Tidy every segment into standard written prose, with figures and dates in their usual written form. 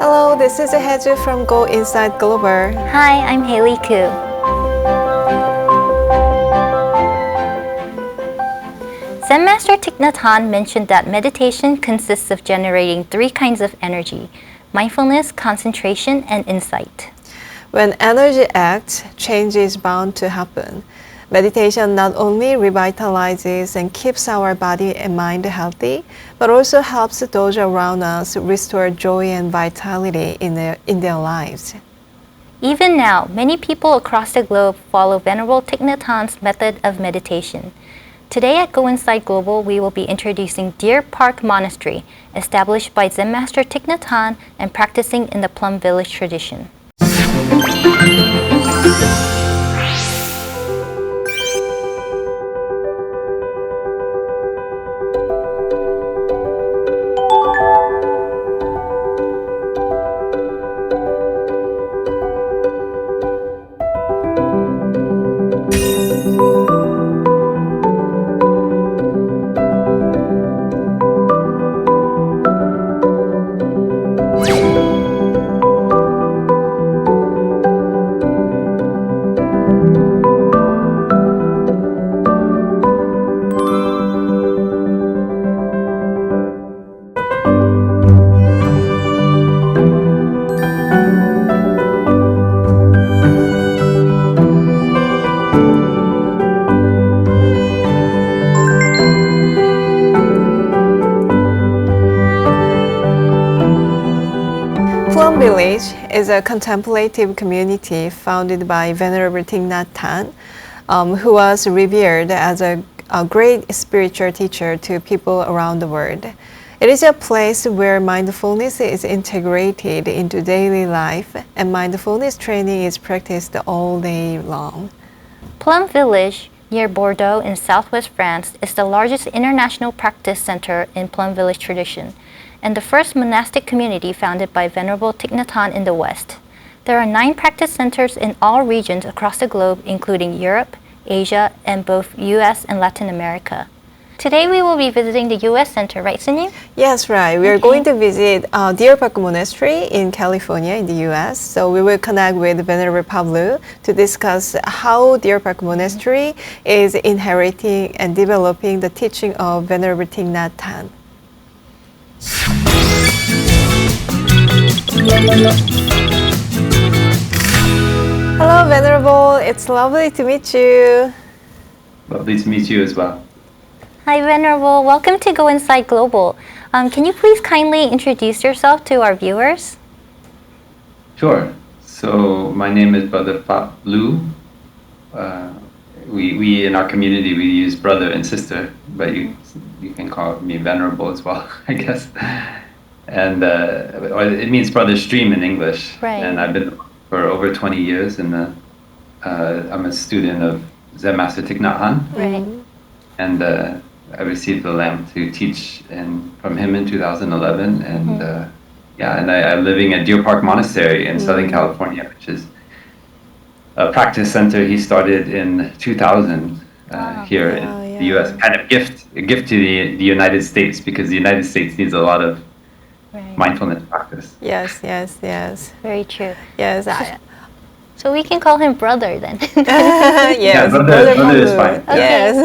Hello, this is Heju from Go Inside Global. Hi, I'm Haley Koo. Zen Master Thich Nhat Hanh mentioned that meditation consists of generating three kinds of energy: mindfulness, concentration, and insight. When energy acts, change is bound to happen. Meditation not only revitalizes and keeps our body and mind healthy, but also helps those around us restore joy and vitality in their lives. Even now, many people across the globe follow Venerable Thich Nhat Hanh's method of meditation. Today at Go Inside Global, we will be introducing Deer Park Monastery, established by Zen Master Thich Nhat Hanh and practicing in the Plum Village tradition. Plum Village is a contemplative community founded by Venerable Thich Nhat Hanh, who was revered as a great spiritual teacher to people around the world. It is a place where mindfulness is integrated into daily life and mindfulness training is practiced all day long. Plum Village, near Bordeaux in southwest France, is the largest international practice center in Plum Village tradition, and the first monastic community founded by Venerable Thich Nhat Hanh in the West. There are 9 practice centers in all regions across the globe, including Europe, Asia, and both US and Latin America. Today we will be visiting the US Center, right, Sunyu? Yes, right. We are going to visit Deer Park Monastery in California in the US. So we will connect with Venerable Pablo to discuss how Deer Park Monastery is inheriting and developing the teaching of Venerable Thich Nhat Hanh. Hello, Venerable. It's lovely to meet you. Lovely to meet you as well. Hi, Venerable. Welcome to Go Inside Global. Can you please kindly introduce yourself to our viewers? Sure. So my name is Brother Phap. We in our community we use brother and sister, but you can call me Venerable as well, I guess. And or it means brother stream in English. Right. And I've been for over 20 years, and I'm a student of Zen Master Thich Nhat Hanh. Right. And I received the lamp to teach from him in 2011, and and I'm living at Deer Park Monastery in Southern California, which is a practice center he started in 2000 here in the U.S. Kind of a gift to the United States, because the United States needs a lot of mindfulness practice. Yes, yes, yes. Very true. Yes. So we can call him brother then. Yes, Yeah, brother is fine. Yes.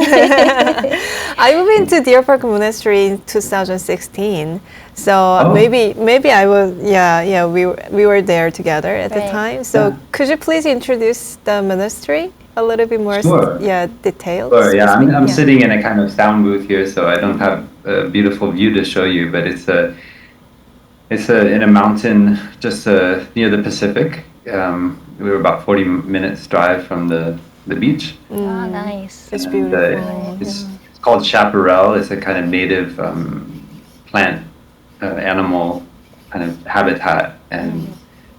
I moved into Deer Park Monastery in 2016. So maybe I was we were there together at the time. So could you please introduce the monastery a little bit more? Sure. Details. Sure. Yeah, I'm sitting in a kind of sound booth here, so I don't have a beautiful view to show you, but it's in a mountain just near the Pacific. We were about 40 minutes drive from the beach. Oh, nice. It's beautiful. It's called chaparral. It's a kind of native plant, animal kind of habitat, and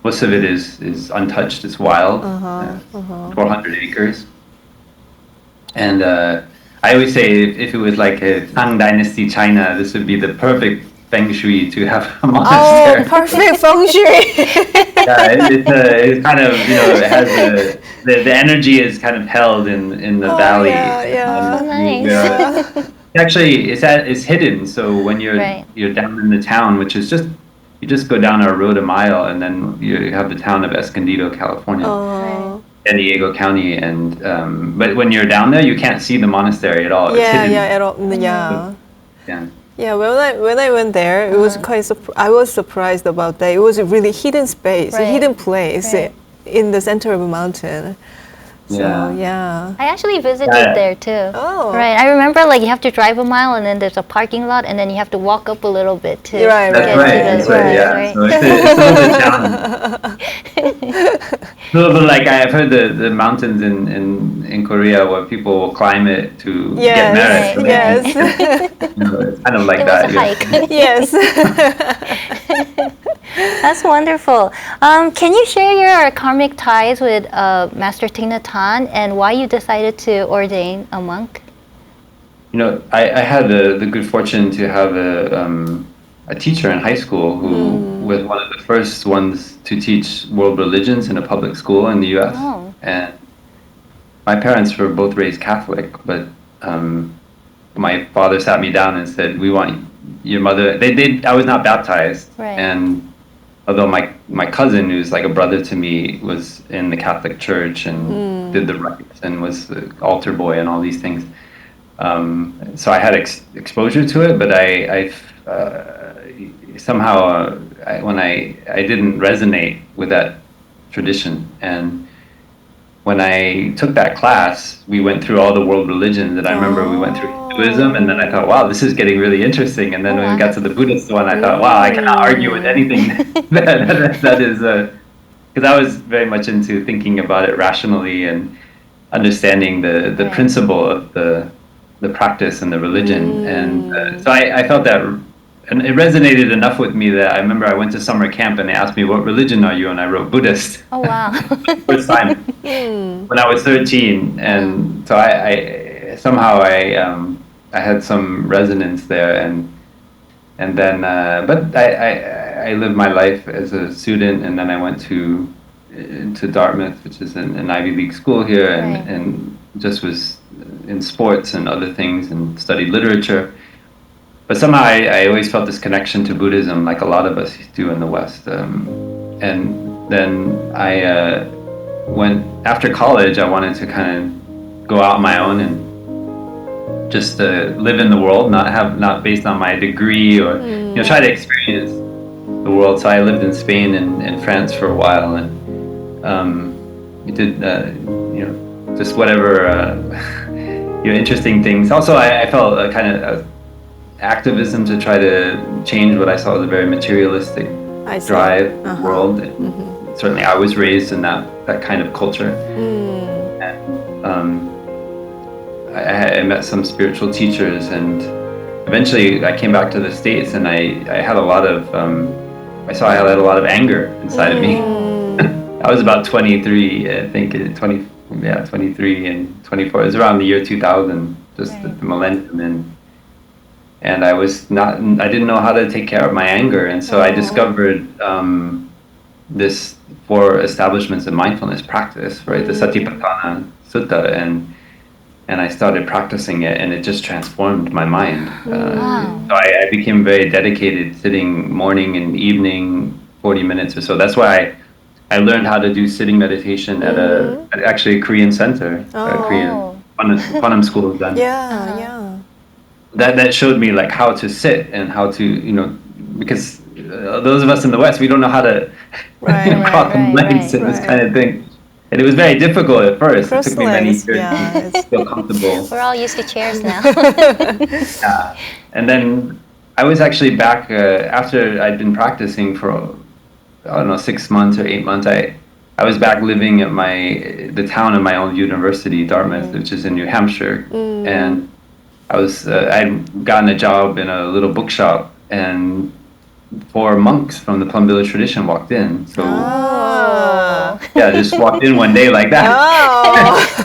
most of it is untouched. It's wild, 400 acres. And I always say if it was like a Tang Dynasty China, this would be the perfect feng shui to have a monastery. Oh, perfect feng shui. It's kind of, it has the energy is kind of held in the valley. Nice. Actually, it's hidden. So when you're down in the town, which is just you just go down our road a mile, and then you have the town of Escondido, California, Oh. San Diego County, and but when you're down there, you can't see the monastery at all. It's Yeah, hidden. yeah, at all. Yeah. Yeah. Yeah, when I went there, it was quite. I was surprised about that. It was a really hidden space, a Right. hidden place Right. in the center of a mountain. So Yeah. yeah. I actually visited Yeah. there too. Oh. Right. I remember like you have to drive a mile and then there's a parking lot and then you have to walk up a little bit to Right, That's get right. to the That's right. Yeah. right. So it's a little bit challenging. A little bit like I've heard the mountains in Korea where people will climb it to get merit. Right. Yes. You know, it's kind of like It that. was a hike. Yes. That's wonderful. Can you share your karmic ties with Master Thich Nhat Hanh and why you decided to ordain a monk? You know, I had the good fortune to have a teacher in high school who was one of the first ones to teach world religions in a public school in the U.S. Oh. And my parents were both raised Catholic, but my father sat me down and said, "We want your mother." I was not baptized, Right. and although my cousin, who's like a brother to me, was in the Catholic Church and did the rites and was the altar boy and all these things. So I had exposure to it, but I somehow when I didn't resonate with that tradition. And when I took that class, we went through all the world religions, and I remember we went through Hinduism, and then I thought, wow, this is getting really interesting. And then when we got to the Buddhist one, I thought, wow, I cannot argue with anything that is, because I was very much into thinking about it rationally and understanding the principle of the practice and the religion. And so I felt that, and it resonated enough with me that I remember I went to summer camp and they asked me, what religion are you? And I wrote Buddhist. Oh, wow. First time when I was 13. And so I somehow I had some resonance there, and then but I lived my life as a student, and then I went to Dartmouth, which is an Ivy League school here, and just was in sports and other things and studied literature. But somehow I always felt this connection to Buddhism, like a lot of us do in the West. And then I went, after college, I wanted to kind of go out on my own and just live in the world, not based on my degree, or try to experience the world. So I lived in Spain and France for a while, and we did just whatever interesting things. Also, I felt kind of activism to try to change what I saw as a very materialistic drive world. Certainly, I was raised in that kind of culture. And I met some spiritual teachers, and eventually I came back to the States, and I had a lot of I saw I had a lot of anger inside of me. I was about 23, I think, 23 and 24. It was around the year 2000, just the millennium, and I didn't know how to take care of my anger, and so I discovered this 4 establishments of mindfulness practice, right? The Satipatthana Sutta, and I started practicing it, and it just transformed my mind. So I became very dedicated, sitting morning and evening, 40 minutes or so. That's why I learned how to do sitting meditation at actually a Korean center, a Korean Kwanam school of Zen. Yeah. That showed me like how to sit and how to, because those of us in the West, we don't know how to cross legs and this kind of thing. And it was very difficult at first. It took me many years to feel comfortable. We're all used to chairs now. And then I was actually back after I'd been practicing for, 6 months or 8 months. I was back living at the town of my old university, Dartmouth, which is in New Hampshire. And I'd gotten a job in a little bookshop, and 4 monks from the Plum Village tradition walked in. So just walked in one day like that.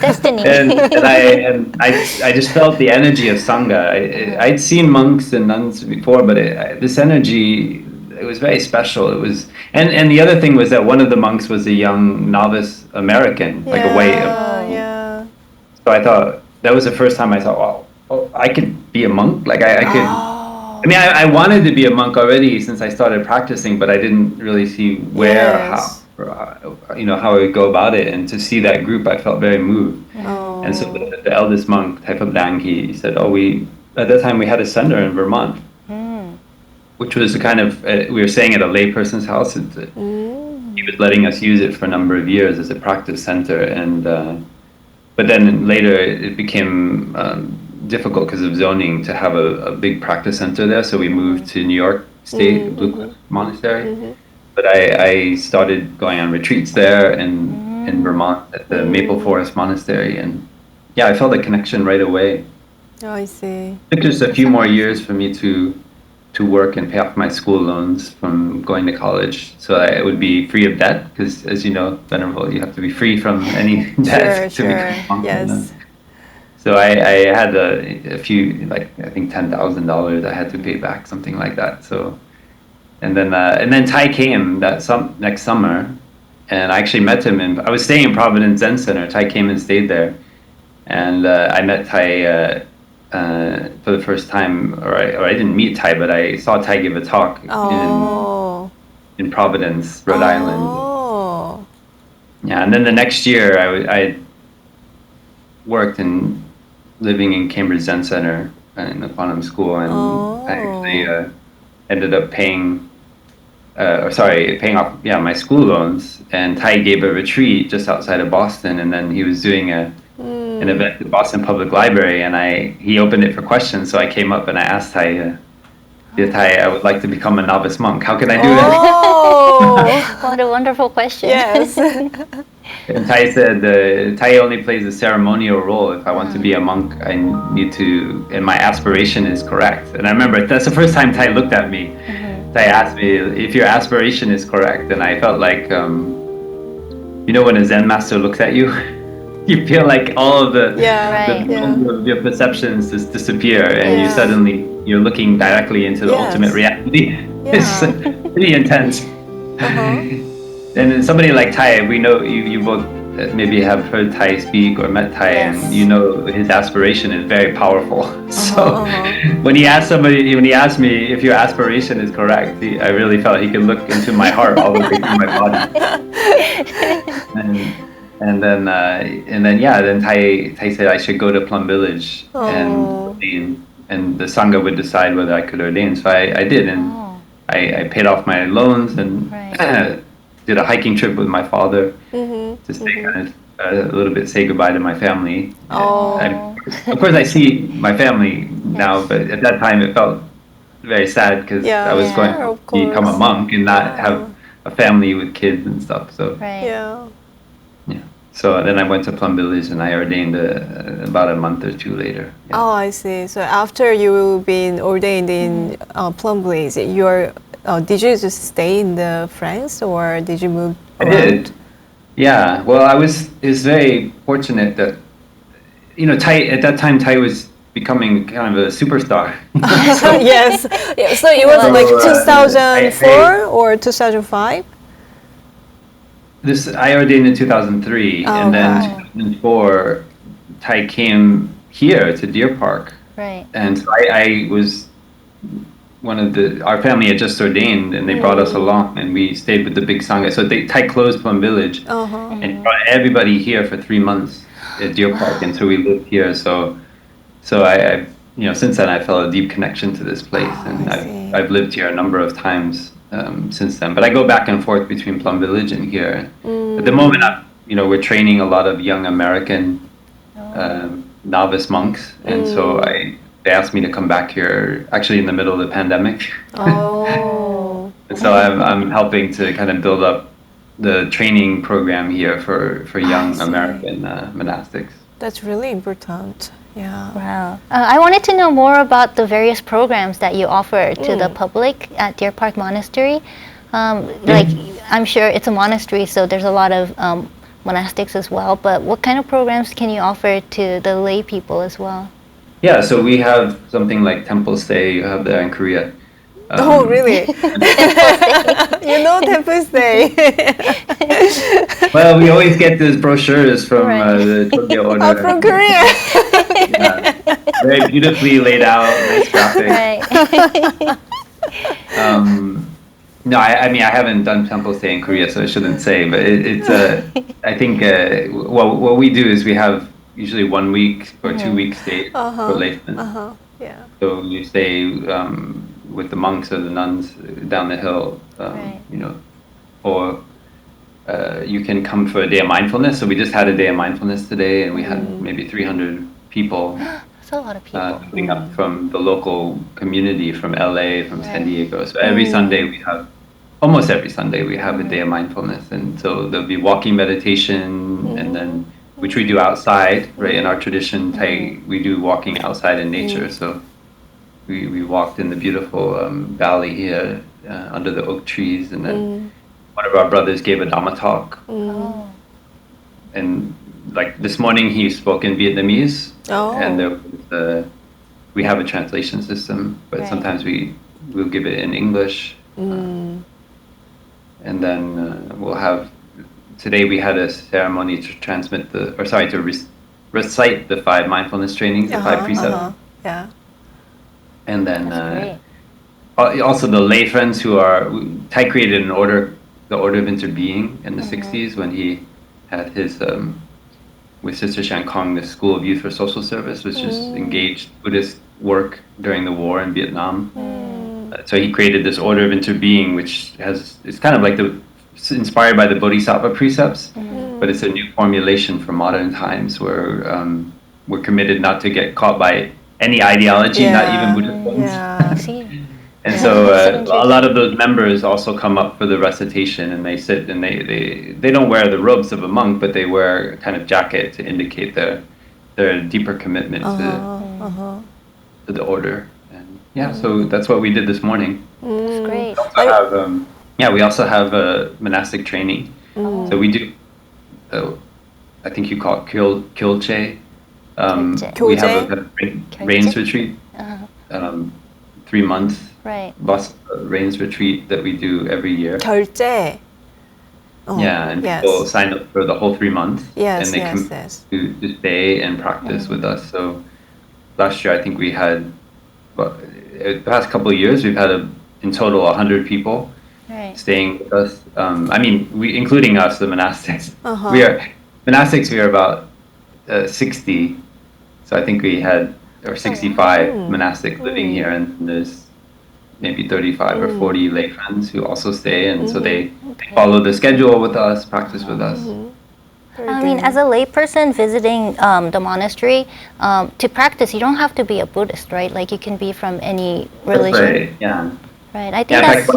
Destiny. and I just felt the energy of Sangha. I'd seen monks and nuns before, but this energy, it was very special. It was, and the other thing was that one of the monks was a young novice American, like a white. So I thought that was the first time I thought, wow, I could be a monk. Like I could. I mean, I wanted to be a monk already since I started practicing, but I didn't really see where, Yes. how I would go about it. And to see that group, I felt very moved. Oh. And so the eldest monk, Phap, he said, at that time we had a center in Vermont, which was a kind of, we were staying at a layperson's house. He was letting us use it for a number of years as a practice center. And but then later it became difficult because of zoning to have a big practice center there. So we moved to New York State, Blue Cliff Monastery. But I started going on retreats there in Vermont at the Maple Forest Monastery. And yeah, I felt a connection right away. Oh, I see. It took just a few more years for me to work and pay off my school loans from going to college, so I would be free of debt. Because, as you know, Venerable, you have to be free from any debt to become a monk. Yes. So I had a few, like I think $10,000 I had to pay back, something like that. So, and then Thai came next summer, and I actually met him. I was staying in Providence Zen Center. Thai came and stayed there, and I met Thai. For the first time, or I didn't meet Thai, but I saw Thai give a talk in Providence, Rhode Island. Oh. Yeah, and then the next year I worked and living in Cambridge Zen Center in the Quantum School, and I actually ended up paying off my school loans. And Thai gave a retreat just outside of Boston, and then he was doing an event at the Boston Public Library, and he opened it for questions. So I came up and I asked Thai, "Dear Thai, I would like to become a novice monk. How can I do that?" Oh. What a wonderful question. Yes. And Thai said, "Thai only plays a ceremonial role. If I want to be a monk, I need to, and my aspiration is correct." And I remember that's the first time Thai looked at me. Thai asked me, "If your aspiration is correct," and I felt like, when a Zen master looks at you. You feel like all of the of your perceptions just disappear, and you're looking directly into the ultimate reality. It's pretty intense. And then somebody like Thai, we know you both maybe have heard Thai speak or met Thai, and his aspiration is very powerful. So when he asked me if your aspiration is correct, I really felt he could look into my heart all the way through my body. And then Thai said I should go to Plum Village and ordain, and the Sangha would decide whether I could ordain. So I did, and I paid off my loans and did a hiking trip with my father to stay kind of a little bit, say goodbye to my family. Of course, I see my family now, but at that time it felt very sad because I was going to become a monk and not have a family with kids and stuff. So So then I went to Plum Village and I ordained about a month or two later. Yeah. Oh, I see. So after you've been ordained in Plum Village, did you just stay in the France or did you move around? I did. Yeah. Well, I was very fortunate that Thai at that time Thai was becoming kind of a superstar. Yes. So it was like 2004 or 2005. I ordained in 2003, and then 2004, Thai came here to Deer Park. Right. And so I was our family had just ordained, and they brought us along, and we stayed with the big Sangha. So Thai closed Plum Village, and brought everybody here for 3 months at Deer Park, and so we lived here. So I since then I felt a deep connection to this place, and I've lived here a number of times. Since then, but I go back and forth between Plum Village and here. At the moment, we're training a lot of young American novice monks, and so they asked me to come back here actually in the middle of the pandemic. And so I'm helping to kind of build up the training program here for young American monastics. That's really important. Yeah. Wow. I wanted to know more about the various programs that you offer to the public at Deer Park Monastery. I'm sure it's a monastery, so there's a lot of monastics as well, but what kind of programs can you offer to the lay people as well? Yeah, so we have something like Temple Stay, you have there in Korea. Oh, really? Temple Stay. Well, we always get those brochures from the Tokyo Order. From Korea. very beautifully laid out, nice graphics. Right. No, I mean I haven't done temple stay in Korea, so I shouldn't say. But it's I think what we do is we have usually 1 week or 2 week stay for laymen. Yeah. So you stay with the monks or the nuns down the hill, Right. you know, or you can come for a day of mindfulness. So we just had a day of mindfulness today, and we had maybe 300 people. That's a lot of people. Coming up from the local community, from LA, from San Diego. So every Sunday we have, almost every Sunday we have a day of mindfulness, and so there'll be walking meditation, and then which we do outside, right? In our tradition, Thai, we do walking outside in nature. So we walked in the beautiful valley here under the oak trees, and then one of our brothers gave a Dhamma talk, Oh. and like this morning he spoke in Vietnamese. And there was, we have a translation system, but Right. sometimes we'll give it in English. And then we'll have, today we had a ceremony to transmit to recite the 5 mindfulness trainings, the 5 precepts. Yeah. And then That's great. also the lay friends who are, Thai created an order, the Order of Interbeing in the 60s when he had his, with Sister Shan Kong, the School of Youth for Social Service, which is engaged Buddhist work during the war in Vietnam. So he created this Order of Interbeing, which it's kind of like it's inspired by the Bodhisattva precepts, but it's a new formulation for modern times where we're committed not to get caught by any ideology, not even Buddhist ones. I see. And so a lot of those members also come up for the recitation, and they sit and they don't wear the robes of a monk, but they wear a kind of jacket to indicate their deeper commitment to the order. And yeah, so that's what we did this morning. That's great. We also have monastic training. So we do, I think you call it Kyolche. We have a rains retreat, 3 months. Right. Rains retreat that we do every year. 결제. And people sign up for the whole 3 months, and they come to stay and practice with us. So last year, I think we had, the past couple of years, we've had in total 100 people staying with us. I mean, including us, the monastics. We are about 60. So I think we had, or 65 monastics living here, and there's maybe 35 or 40 lay friends who also stay, and so they follow the schedule with us, practice with us. I mean, as a layperson visiting the monastery, to practice, you don't have to be a Buddhist, right? Like you can be from any religion. Right, yeah. Right. I think in fact,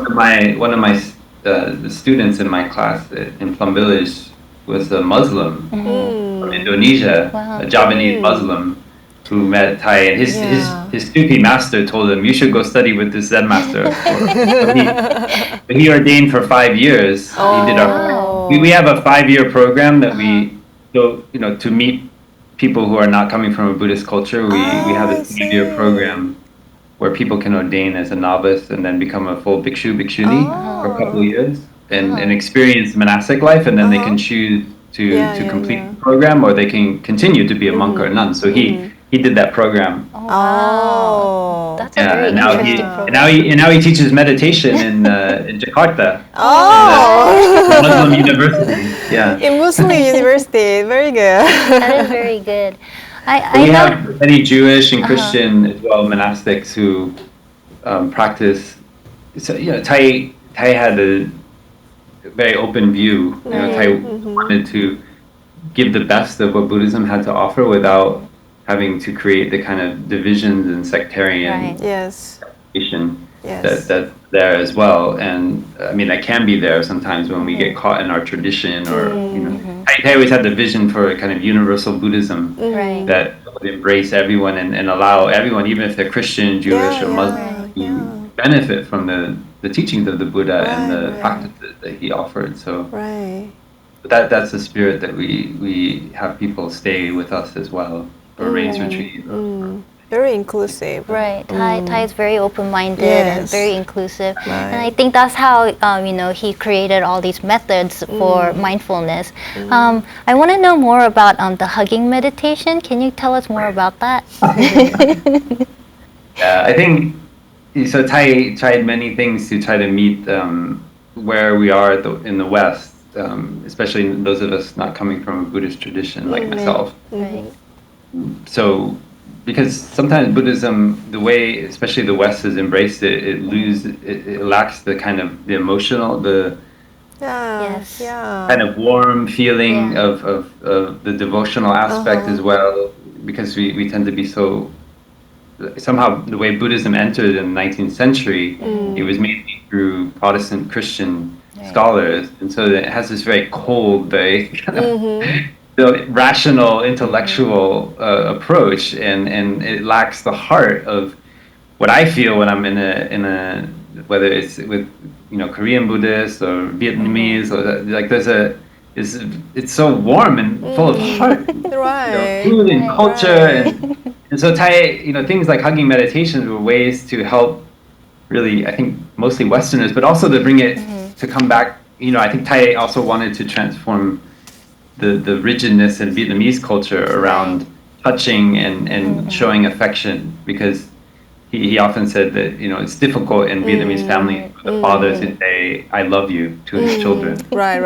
one of my the students in my class in Plum Village was a Muslim from Indonesia, a Javanese Muslim, who met Thai, and his Sufi master told him, "You should go study with this Zen master." But he ordained for 5 years. He did we have a 5-year program that we go, to meet people who are not coming from a Buddhist culture. We have a 5-year program where people can ordain as a novice and then become a full bhikshu, bhikshuni for a couple of years and experience monastic life, and then they can choose to complete the program, or they can continue to be a monk or a nun. So he did that program. That's a very interesting program. And now he teaches meditation in Jakarta. Muslim university. Yeah. In Muslim university, very good. That is very good. We have many Jewish and Christian as well monastics who practice. So Thai had a very open view. Thai wanted to give the best of what Buddhism had to offer without having to create the kind of divisions and sectarian separation that's there as well. And I mean, that can be there sometimes when we get caught in our tradition, or I always had the vision for a kind of universal Buddhism that would embrace everyone and allow everyone, even if they're Christian, Jewish, or Muslim, to benefit from the teachings of the Buddha and the practices that he offered. So that's the spirit that we have people stay with us as well. Or rains retreat, Very inclusive. Right. Thai is very open-minded and Yes. very inclusive. Right. And I think that's how, he created all these methods for mindfulness. I want to know more about the hugging meditation. Can you tell us more about that? I think, so Thai tried many things to try to meet where we are in the West, especially those of us not coming from a Buddhist tradition like myself. Right. So, because sometimes Buddhism, the way, especially the West has embraced it, it lacks the kind of the emotional, the Yes. kind of warm feeling of the devotional aspect as well, because we tend to be so, somehow the way Buddhism entered in the 19th century, it was mainly through Protestant Christian scholars, and so it has this very cold, very kind of the rational, intellectual approach, and it lacks the heart of what I feel when I'm in a whether it's with Korean Buddhists or Vietnamese, or like it's so warm and full of heart, Right. food and culture, and so Thai, things like hugging meditations were ways to help, really, I think mostly Westerners, but also to bring it to come back. I think Thai also wanted to transform the rigidness in Vietnamese culture around touching and showing affection, because he often said that it's difficult in Vietnamese families for the father to say "I love you" to his children. Right.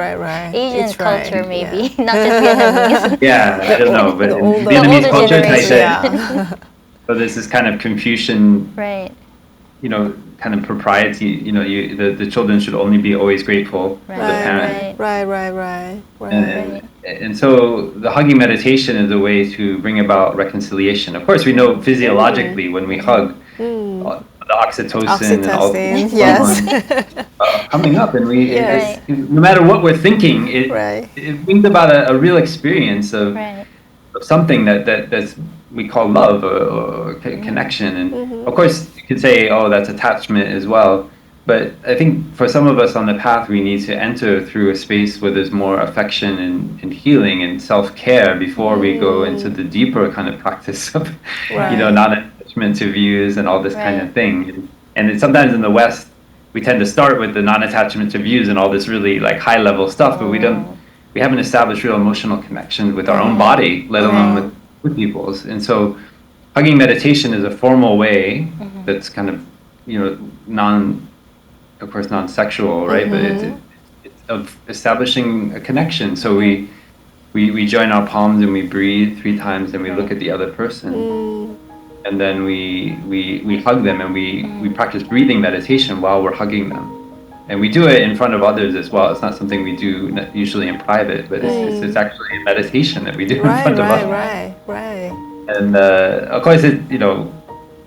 Asian It's culture, right. maybe, not just Vietnamese. Yeah, I don't know, but in older- Vietnamese older culture, Thai generation, said, so there's this kind of Confucian, Right. kind of propriety. The children should only be always grateful to the parent. Right. And so the hugging meditation is a way to bring about reconciliation. Of course, we know physiologically when we hug, the oxytocin and all Oxytocin, the yes. hormones coming up, and Yes. no matter what we're thinking, Right. it brings about a real experience of something that's we call love or connection. And of course, you could say, oh, that's attachment as well. But I think for some of us on the path, we need to enter through a space where there's more affection and healing and self-care before we go into the deeper kind of practice of, non-attachment to views and all this kind of thing. And sometimes in the West, we tend to start with the non-attachment to views and all this really like high-level stuff, but we haven't established real emotional connection with our own body, let alone with people's. And so hugging meditation is a formal way that's kind of, of course, non-sexual, right? But it's of establishing a connection. So we join our palms and we breathe 3 times, and we look at the other person, and then we hug them, and we practice breathing meditation while we're hugging them, and we do it in front of others as well. It's not something we do usually in private, but it's actually a meditation that we do in front of others. Right. And of course,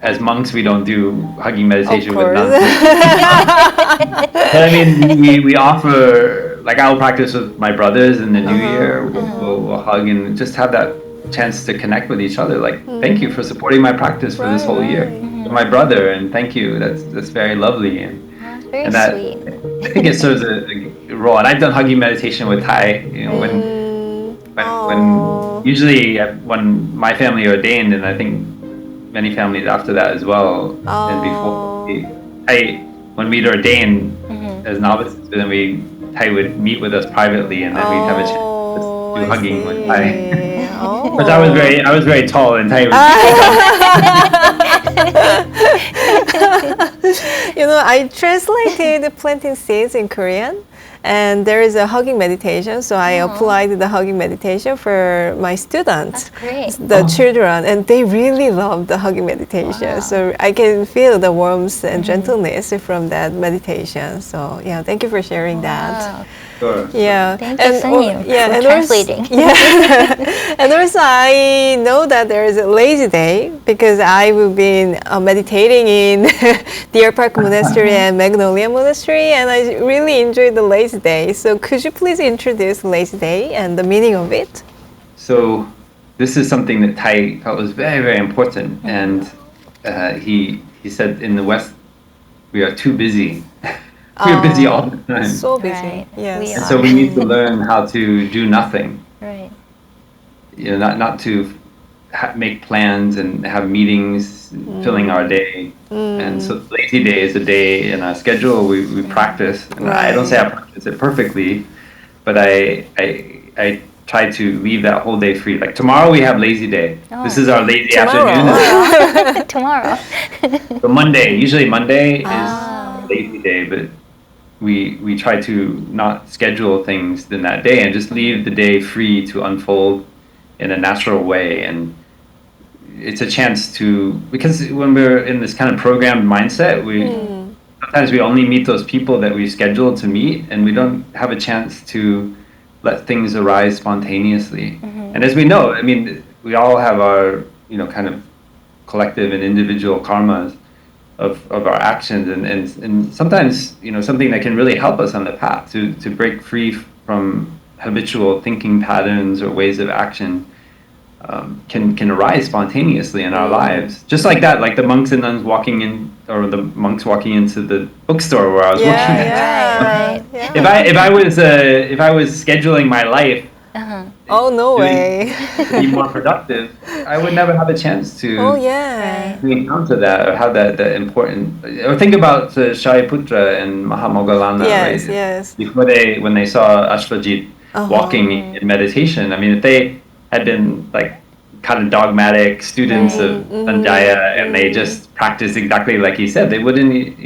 as monks, we don't do hugging meditation with nuns. But I mean, we offer, like I'll practice with my brothers in the new year. We'll hug and just have that chance to connect with each other. Like, thank you for supporting my practice for this whole year. You're my brother, and thank you. That's very lovely. That's very And that, sweet. I think it serves a role. And I've done hugging meditation with Thai. When usually when my family ordained, and I think many families after that as well, and before when we'd ordained as novices, then Thai would meet with us privately, and then we'd have a chance to do hugging with Thai. But I was very tall, and Thai was I translated planting seeds in Korean, and there is a hugging meditation, so I applied the hugging meditation for my students. That's great. The children, and they really love the hugging meditation. So I can feel the warmth and gentleness from that meditation. So yeah, thank you for sharing that. Sure. Yeah, Thank you, Sunny, for translating. And also I know that there is a lazy day because I've been meditating in Deer Park Monastery and Magnolia Monastery, and I really enjoyed the lazy day. So could you please introduce lazy day and the meaning of it? So this is something that Thai felt was very, very important, and he said in the West we are too busy. We're busy all the time. So busy. Right. Yes. We And are. so we need to learn how to do nothing. Right. Not to make plans and have meetings, filling our day. And so lazy day is a day in our schedule we practice. And I don't say I practice it perfectly, but I try to leave that whole day free. Like tomorrow we have lazy day. This is our lazy afternoon. Tomorrow. So usually Monday is lazy day, but we try to not schedule things in that day and just leave the day free to unfold in a natural way. And it's a chance to, because when we're in this kind of programmed mindset, sometimes we only meet those people that we scheduled to meet, and we don't have a chance to let things arise spontaneously. And as we know, I mean, we all have our, kind of collective and individual karmas of our actions, and sometimes, something that can really help us on the path to break free from habitual thinking patterns or ways of action can arise spontaneously in our lives, just like that, like the monks and nuns walking in, or the monks walking into the bookstore where I was working. If I was scheduling my life, oh no way, to be more productive, I would never have a chance to to encounter that or have that important. Or think about Shariputra and Mahamoggallana, right? Yes. Before when they saw Ashvajit walking in meditation, I mean, if they had been like kind of dogmatic students of Sanjaya and they just practiced exactly like he said, they wouldn't,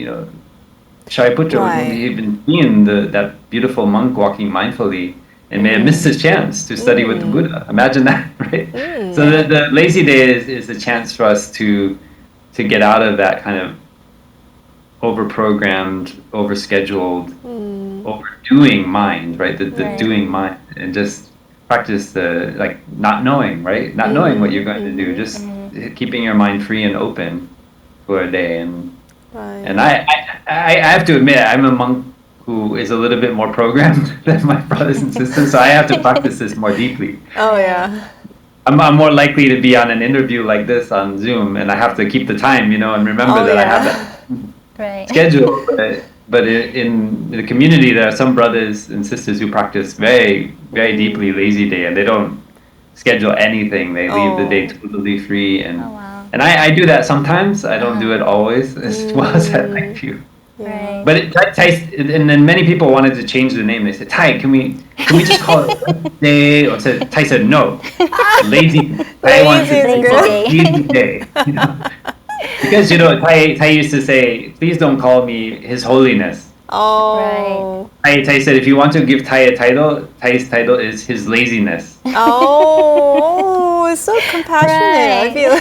Shariputra wouldn't even seen that beautiful monk walking mindfully and may have missed his chance to study with the Buddha. Imagine that, right? So the lazy day is a chance for us to get out of that kind of over-programmed, over-scheduled, overdoing mind, right? The doing mind, and just practice the not knowing, right? Not knowing what you're going to do, just keeping your mind free and open for a day. And I have to admit, I'm a monk who is a little bit more programmed than my brothers and sisters, so I have to practice this more deeply. I'm more likely to be on an interview like this on Zoom, and I have to keep the time, and remember that I have that schedule. But in the community, there are some brothers and sisters who practice very, very deeply lazy day, and they don't schedule anything. They leave the day totally free, and I do that sometimes. I don't do it always as well as I'd like to. But and then many people wanted to change the name. They said, "Tai, can we just call it day?" Or Tai said, "No, lazy. Tai wants to lazy day." Because Tai used to say, "Please don't call me His Holiness." Tai said, "If you want to give Tai a title, Tai's title is His Laziness." It's so compassionate. I feel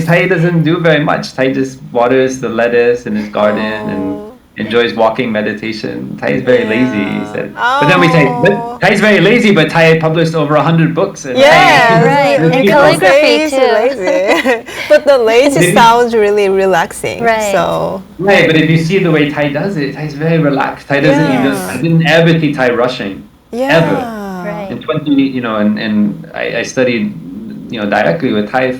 Tai doesn't do very much. Tai just waters the lettuce in his garden and enjoys walking meditation. Tai is very lazy, he said. But then we say, but Tai is very lazy, but Tai published over 100 books. And and calligraphy too. Lazy. But the lazy sounds really relaxing. So but if you see the way Tai does it, Tai is very relaxed. Tai doesn't even. I didn't ever see Tai rushing. Ever. In 20, and I studied, directly with Tai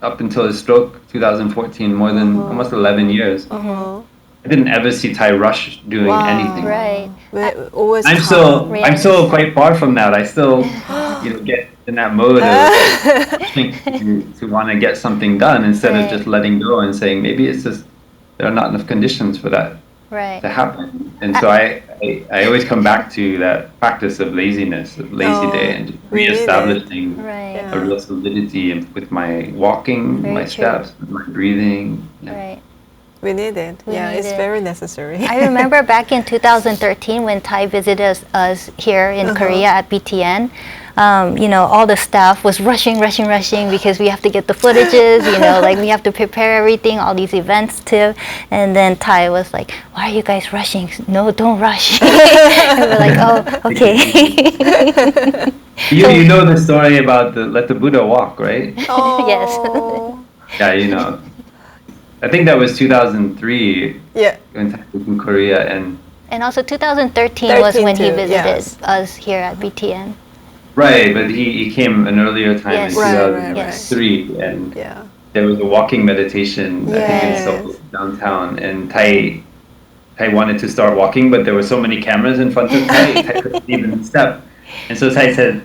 up until his stroke, 2014, more than almost 11 years. I didn't ever see Tai rush doing anything. I'm still quite far from that. I still, get in that mode of rushing to want to get something done instead of just letting go and saying maybe it's just there are not enough conditions for that to happen. And so I always come back to that practice of laziness, of lazy day, and just reestablishing a real solidity with my walking, my steps, with my breathing. We need it. It's very necessary. I remember back in 2013 when Tai visited us here in Korea at BTN. All the staff was rushing because we have to get the footages, we have to prepare everything, all these events too. And then Tai was like, "Why are you guys rushing? No, don't rush." And we're like, "Oh, okay." You know the story about let the Buddha walk, right? Yes. Yeah, I think that was 2003. When Tai was in Korea, and also 2013 was when he visited us here at BTN. Right, but he came an earlier time in 2003, and there was a walking meditation, I think in Seoul, downtown, and Tai wanted to start walking, but there were so many cameras in front of Tai couldn't even step. And so Tai said,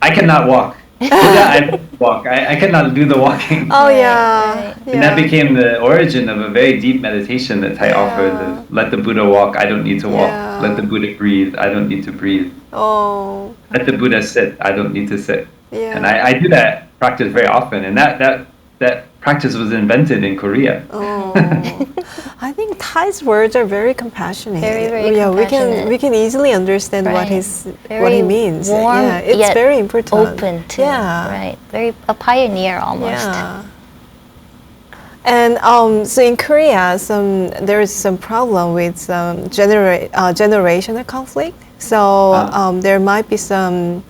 "I cannot walk. I walk. I cannot do the walking. Oh Right, yeah. right. And that became the origin of a very deep meditation that I offer. Let the Buddha walk, I don't need to walk. Yeah. Let the Buddha breathe, I don't need to breathe. Oh Let the Buddha sit, I don't need to sit. yeah. And I do that practice very often. And that practice was invented in Korea. Oh, I think Thai's words are very compassionate. Very, very yeah, compassionate. we can easily understand what Right. what he means. Warm, yeah, it's yet very important. open to, Yeah. right? Very a pioneer almost. Yeah. And so in Korea, there is some problem with some generational conflict. So there might be some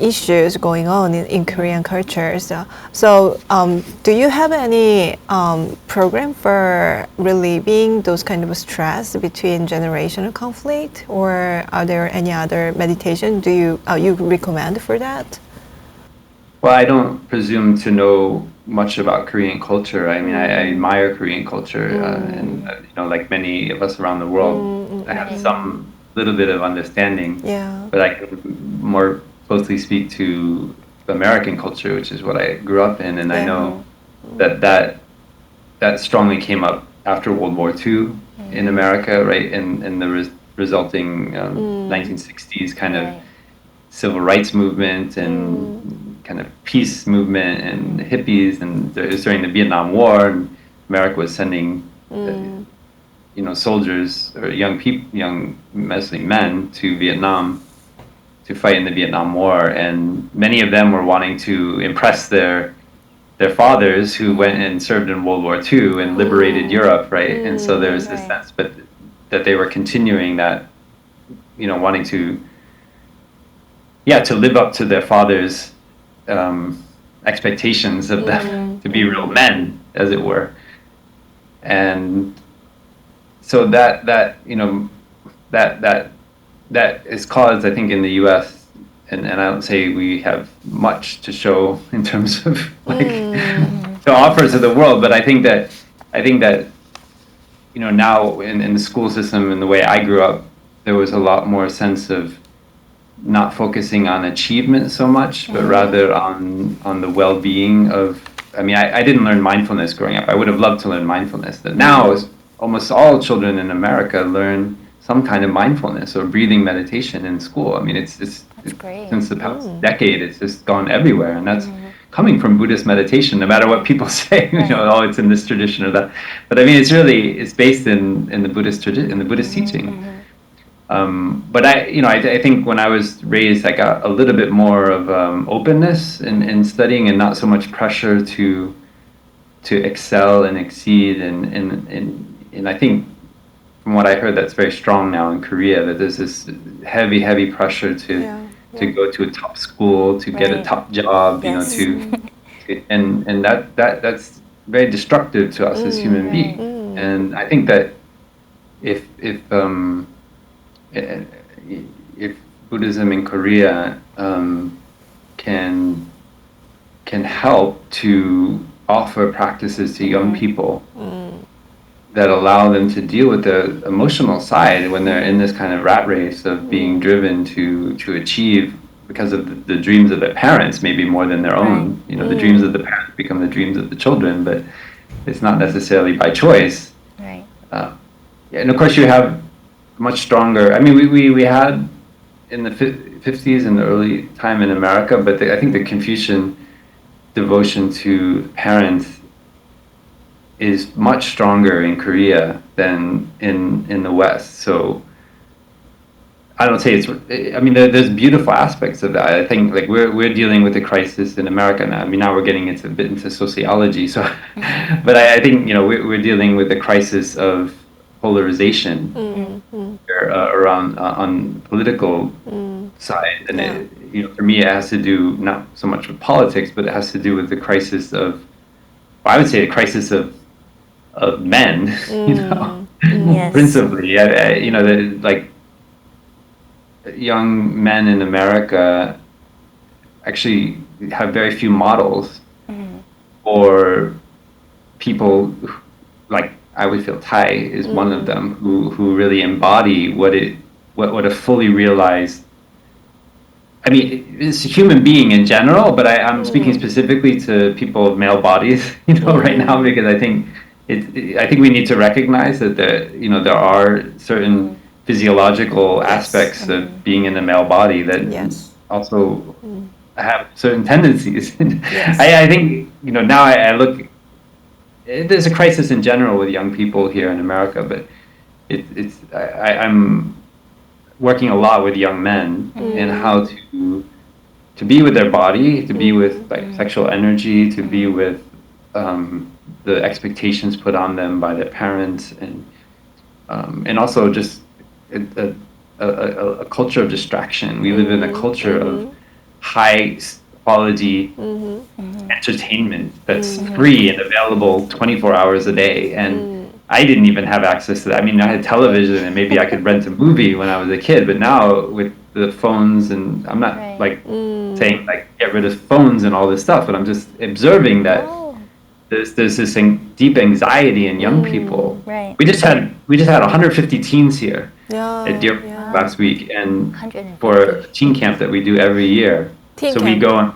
issues going on in Korean culture. So do you have any program for relieving those kind of stress between generational conflict, or are there any other meditation you recommend for that? Well, I don't presume to know much about Korean culture. I mean, I admire Korean culture, and like many of us around the world, I have some little bit of understanding. Yeah. But I can more closely speak to American culture, which is what I grew up in, and I know that strongly came up after World War II in America, right? And the resulting 1960s kind of civil rights movement and kind of peace movement and hippies, and it was during the Vietnam War, and America was sending soldiers or young mostly men to Vietnam to fight in the Vietnam War, and many of them were wanting to impress their fathers who went and served in World War II and liberated Europe, right? And so there was this sense, but that they were continuing that, wanting to live up to their fathers' expectations of them to be real men, as it were. And so that is caused, I think, in the U.S. and I don't say we have much to show in terms of to offer to the world, but I think that now in the school system and the way I grew up, there was a lot more sense of not focusing on achievement so much, but rather on the well-being of. I mean, I didn't learn mindfulness growing up. I would have loved to learn mindfulness. But now, almost all children in America learn some kind of mindfulness or breathing meditation in school. I mean, it's great. Since the past decade, it's just gone everywhere, and that's coming from Buddhist meditation. No matter what people say, it's in this tradition or that. But I mean, it's based in the Buddhist tradition, in the Buddhist teaching. But I think when I was raised, I got a little bit more of openness in studying, and not so much pressure to excel and exceed. And I think from what I heard, that's very strong now in Korea. That there's this heavy pressure to go to a top school, to get a top job, and that's very destructive to us as human beings. And I think that if Buddhism in Korea can help to offer practices to young people that allow them to deal with the emotional side when they're in this kind of rat race of being driven to achieve because of the dreams of their parents, maybe more than their own. The dreams of the parents become the dreams of the children, but it's not necessarily by choice. Right. And of course you have much stronger. I mean, we had in the 50s and the early time in America, but I think the Confucian devotion to parents is much stronger in Korea than in the West. So I don't say it's. I mean, there's beautiful aspects of that. I think like we're dealing with a crisis in America now. I mean, now we're getting a bit into sociology. So, but I think we're dealing with a crisis of polarization around on political side, and for me, it has to do not so much with politics, but it has to do with the crisis of. Well, I would say the crisis of men, Yes. principally. Like young men in America actually have very few models, or people like I would feel Thai is one of them who really embody what a fully realized I mean, it's a human being in general, but I'm speaking specifically to people of male bodies, right now, because I think we need to recognize that there are certain physiological aspects of being in a male body that also have certain tendencies. I think now I look. There's a crisis in general with young people here in America, but I'm working a lot with young men in how to be with their body, to be with sexual energy, to be with the expectations put on them by their parents, and also just a culture of distraction. We live in a culture of high quality entertainment that's free and available 24 hours a day, and I didn't even have access to that. I mean, I had television and maybe I could rent a movie when I was a kid, but now with the phones, and I'm not saying get rid of phones and all this stuff, but I'm just observing that there's this deep anxiety in young people. Right. We just had 150 teens here at Deer last week, and for a teen camp that we do every year. We go and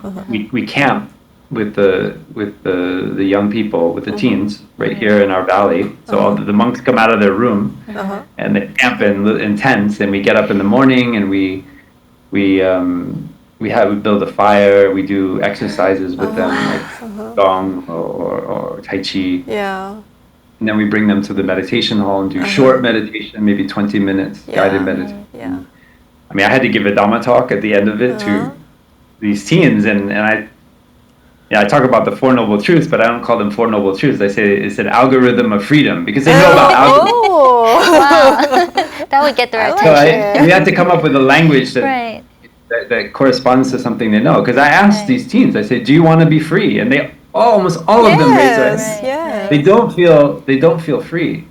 we camp with the young people, with the teens right here in our valley. So all the monks come out of their room and they camp in tents, and we get up in the morning and we build a fire. We do exercises with them, like gong or tai chi. Yeah. And then we bring them to the meditation hall and do short meditation, maybe 20 minutes, guided meditation. Yeah. I mean, I had to give a Dhamma talk at the end of it to these teens, and I talk about the Four Noble Truths, but I don't call them Four Noble Truths. I say it's an algorithm of freedom, because they know about algorithms. Wow. That would get their attention. So we had to come up with a language that corresponds to something they know. Because I asked these teens, I say, do you want to be free? And they almost all of them raise their hands. Yes. They don't feel free.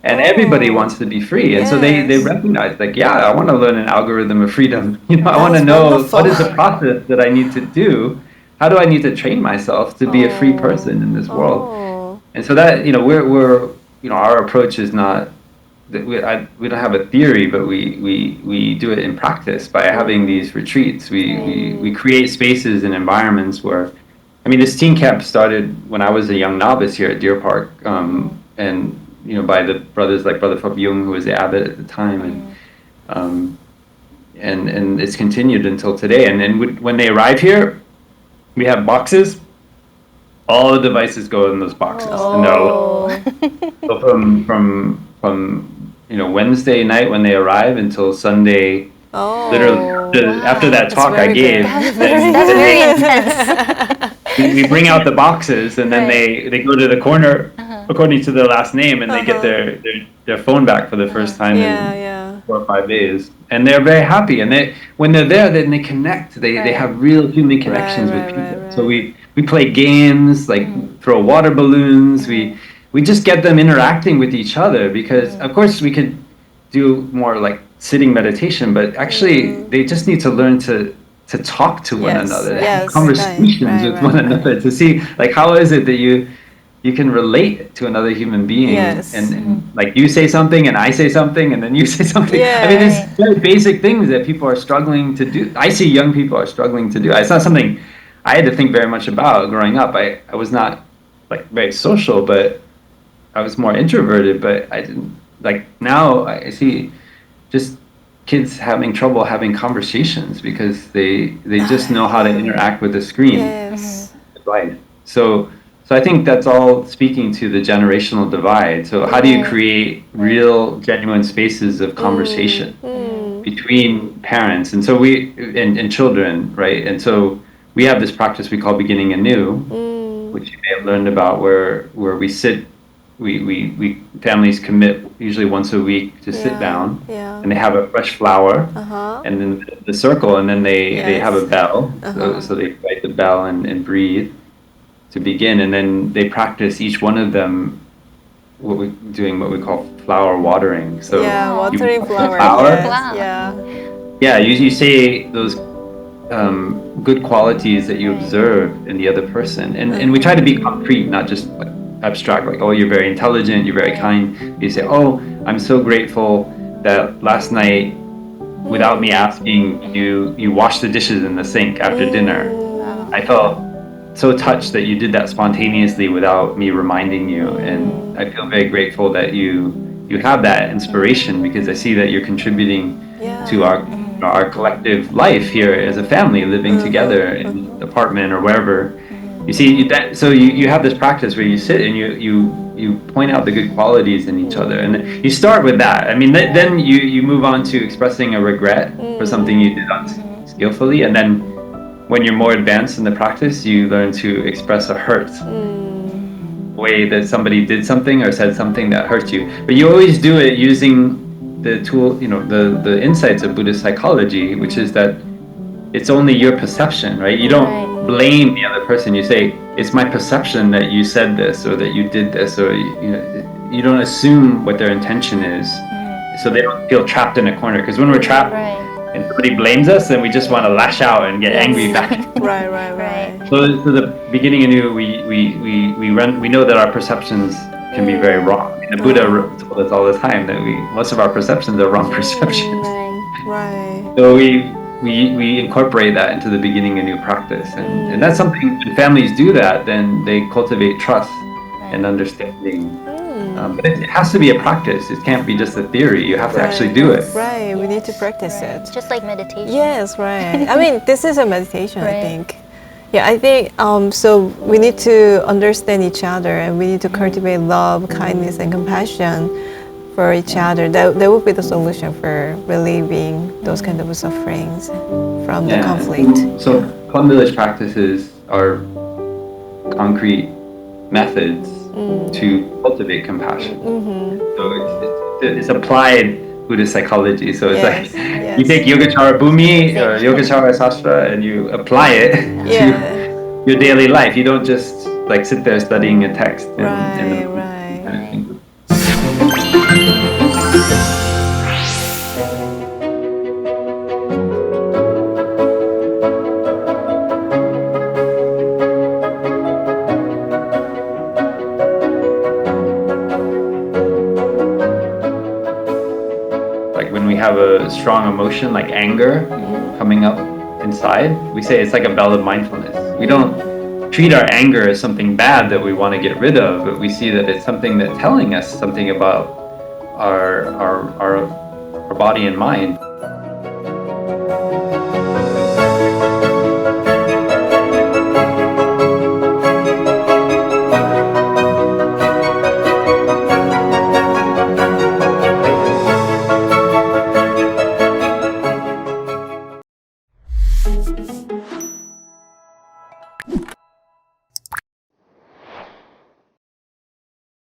And everybody wants to be free, and so they recognize, I want to learn an algorithm of freedom. I want to know what is the process that I need to do. How do I need to train myself to be a free person in this world? And so that we're our approach is not that we don't have a theory, but we do it in practice by having these retreats. We create spaces and environments where, I mean, this teen camp started when I was a young novice here at Deer Park, and by the brothers like Brother Phap, who was the abbot at the time, and it's continued until today. And when they arrive here, we have boxes. All the devices go in those boxes, and they're all, so from Wednesday night when they arrive until Sunday. Literally, after that talk I gave, that's very intense. we bring out the boxes, and then they go to the corner according to their last name, and they get their phone back for the first time in 4 or 5 days, and they're very happy. And when they're there, then they connect. They have real human connections with people. So we play games, like throw water balloons. We just get them interacting with each other, because of course we could do more like sitting meditation, but actually they just need to learn to talk to one another, have conversations with one another, to see like how is it that you can relate to another human being, and like you say something and I say something and then you say something. I mean, there's very basic things that people are struggling to do. I see young people are struggling to do. It's not something I had to think very much about growing up. I was not like very social, but I was more introverted, but I didn't like. Now I see just kids having trouble having conversations because they just know how to interact with the screen. Right. So I think that's all speaking to the generational divide. So how do you create real, genuine spaces of conversation between parents and and children, right? And so we have this practice we call beginning anew, which you may have learned about, where we sit. We families commit usually once a week to sit down, and they have a fresh flower, and then the circle, and then they have a bell, so they write the bell and breathe to begin, and then they practice each one of them what we call flower watering. So watering flower. You say those good qualities that you observe in the other person, and we try to be concrete, not just like abstract, like, oh, you're very intelligent, you're very kind. You say, oh, I'm so grateful that last night without me asking, you wash the dishes in the sink after dinner. I felt so touched that you did that spontaneously without me reminding you, and I feel very grateful that you have that inspiration, because I see that you're contributing to our collective life here as a family living together in an apartment or wherever. You see so you have this practice where you sit and you point out the good qualities in each other, and you start with that. I mean, then you move on to expressing a regret for something you did unskillfully, and then when you're more advanced in the practice, you learn to express a hurt way that somebody did something or said something that hurt you. But you always do it using the tool, the insights of Buddhist psychology, which is that it's only your perception, right? You don't blame the other person. You say, it's my perception that you said this or that you did this, or you don't assume what their intention is, so they don't feel trapped in a corner. Because when we're trapped and somebody blames us, then we just want to lash out and get angry back. Right. So the beginning anew, we know that our perceptions can be very wrong. And the Buddha told us all the time that most of our perceptions are wrong perceptions. Right. So we incorporate that into the beginning anew practice, and that's something. When families do that, then they cultivate trust and understanding. But it has to be a practice. It can't be just a theory. You have to actually do it. Right. We need to practice it. Just like meditation. Yes. Right. I mean, this is a meditation. I think. Yeah, I think so. We need to understand each other, and we need to cultivate love, kindness, and compassion for each other. That would be the solution for relieving those kind of sufferings from the conflict. So Plum Village practices are concrete methods to cultivate compassion. So it's applied Buddhist psychology. So it's like you take Yogacara Bhumi or Yogacara Sastra and you apply it to your daily life. You don't just like sit there studying a text. When we have a strong emotion like anger coming up inside, we say it's like a bell of mindfulness. We don't treat our anger as something bad that we want to get rid of, but we see that it's something that's telling us something about our body and mind.